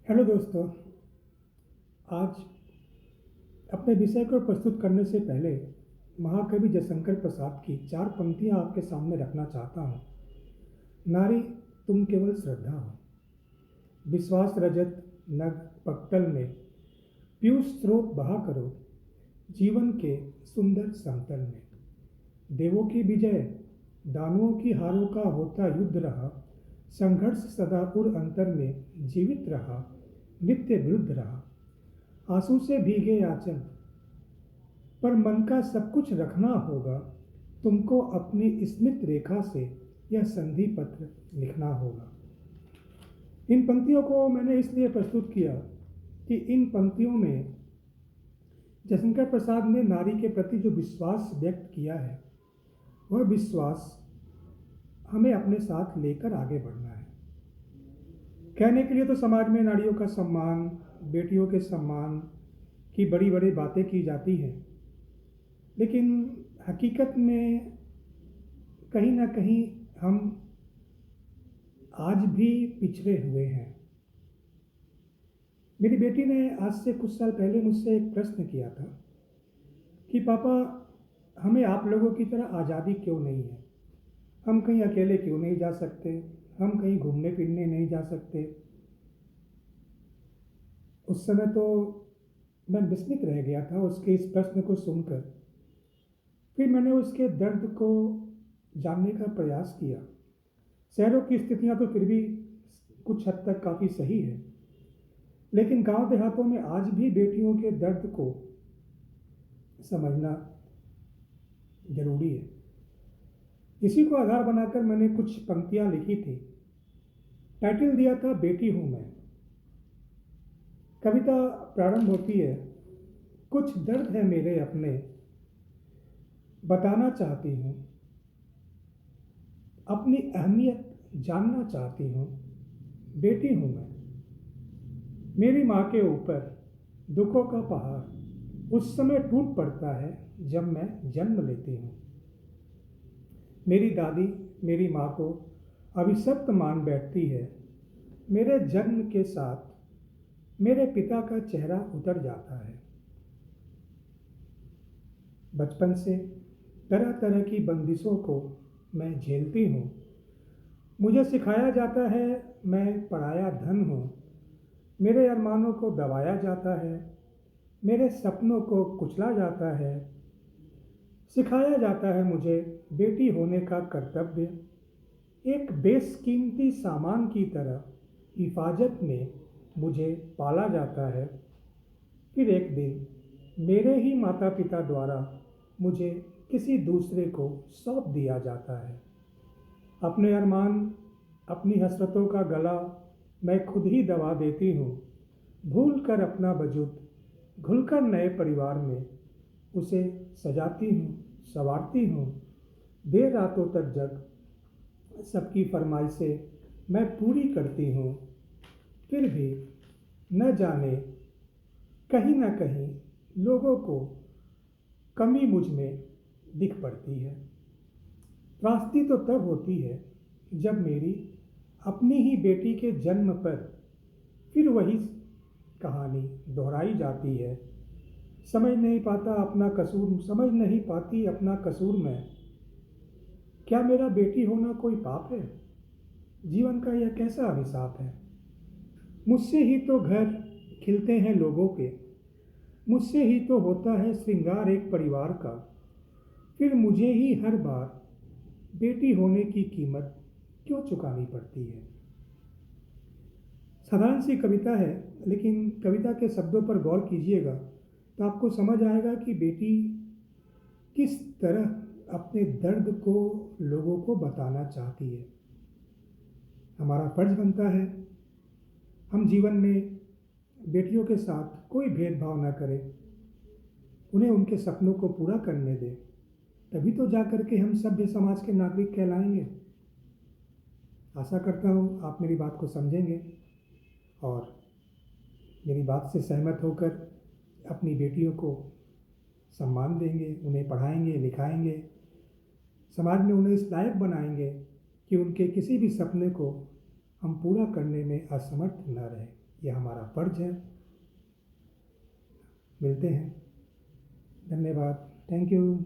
Hello दोस्तों। आज अपने विषय को प्रस्तुत करने से पहले महाकवि जयशंकर प्रसाद की चार पंक्तियां आपके सामने रखना चाहता हूँ। नारी तुम केवल श्रद्धा हो, विश्वास रजत नग पक्तल में, पीयूष स्रोत बहा करो जीवन के सुंदर समतल में। देवों की विजय दानवों की हारों का होता युद्ध रहा, संघर्ष सदा उर अंतर में जीवित रहा, नित्य विरुद्ध रहा। आंसू से भीगे आंचल पर मन का सब कुछ रखना होगा, तुमको अपनी स्मृत रेखा से यह संधि पत्र लिखना होगा। इन पंक्तियों को मैंने इसलिए प्रस्तुत किया कि इन पंक्तियों में जयशंकर प्रसाद ने नारी के प्रति जो विश्वास व्यक्त किया है, वह विश्वास हमें अपने साथ लेकर आगे बढ़ना है। कहने के लिए तो समाज में नारियों का सम्मान, बेटियों के सम्मान की बड़ी बड़ी बातें की जाती हैं, लेकिन हकीकत में कहीं ना कहीं हम आज भी पिछड़े हुए हैं। मेरी बेटी ने आज से कुछ साल पहले मुझसे एक प्रश्न किया था कि पापा, हमें आप लोगों की तरह आज़ादी क्यों नहीं है? हम कहीं अकेले क्यों नहीं जा सकते? हम कहीं घूमने फिरने नहीं जा सकते? उस समय तो मैं विस्मित रह गया था उसके इस प्रश्न को सुनकर। फिर मैंने उसके दर्द को जानने का प्रयास किया। शहरों की स्थितियां तो फिर भी कुछ हद तक काफ़ी सही है, लेकिन गांव देहातों में आज भी बेटियों के दर्द को समझना जरूरी है। इसी को आधार बनाकर मैंने कुछ पंक्तियां लिखी थी। टाइटल दिया था बेटी हूं मैं। कविता प्रारंभ होती है, कुछ दर्द है मेरे अपने, बताना चाहती हूँ, अपनी अहमियत जानना चाहती हूँ, बेटी हूँ मैं। मेरी माँ के ऊपर दुखों का पहाड़ उस समय टूट पड़ता है जब मैं जन्म लेती हूँ। मेरी दादी मेरी माँ को अभिशप्त मान बैठती है। मेरे जन्म के साथ मेरे पिता का चेहरा उतर जाता है। बचपन से तरह तरह की बंदिशों को मैं झेलती हूँ। मुझे सिखाया जाता है मैं पराया धन हूँ। मेरे अरमानों को दबाया जाता है, मेरे सपनों को कुचला जाता है। सिखाया जाता है मुझे बेटी होने का कर्तव्य, एक बेशकीमती सामान की तरह हिफाजत में मुझे पाला जाता है। फिर एक दिन मेरे ही माता पिता द्वारा मुझे किसी दूसरे को सौंप दिया जाता है। अपने अरमान, अपनी हसरतों का गला मैं खुद ही दबा देती हूँ। भूल कर अपना वजूद घुलकर नए परिवार में उसे सजाती हूँ, संवारती हूँ। देर रातों तक जग सबकी फरमाइशें मैं पूरी करती हूँ। फिर भी न जाने कहीं ना कहीं लोगों को कमी मुझ में दिख पड़ती है। त्रासदी तो तब होती है जब मेरी अपनी ही बेटी के जन्म पर फिर वही कहानी दोहराई जाती है। समझ नहीं पाती अपना कसूर मैं। क्या मेरा बेटी होना कोई पाप है? जीवन का यह कैसा अभिशाप है? मुझसे ही तो घर खिलते हैं लोगों के, मुझसे ही तो होता है श्रृंगार एक परिवार का। फिर मुझे ही हर बार बेटी होने की कीमत क्यों चुकानी पड़ती है? साधारण सी कविता है, लेकिन कविता के शब्दों पर गौर कीजिएगा तो आपको समझ आएगा कि बेटी किस तरह अपने दर्द को लोगों को बताना चाहती है। हमारा फर्ज बनता है हम जीवन में बेटियों के साथ कोई भेदभाव न करें, उन्हें उनके सपनों को पूरा करने दें। तभी तो जाकर के हम सभ्य समाज के नागरिक कहलाएंगे। आशा करता हूँ आप मेरी बात को समझेंगे और मेरी बात से सहमत होकर अपनी बेटियों को सम्मान देंगे, उन्हें पढ़ाएंगे, लिखाएंगे, समाज में उन्हें इस लायक बनाएंगे कि उनके किसी भी सपने को हम पूरा करने में असमर्थ न रहें। यह हमारा फ़र्ज़ है। मिलते हैं। धन्यवाद। Thank you.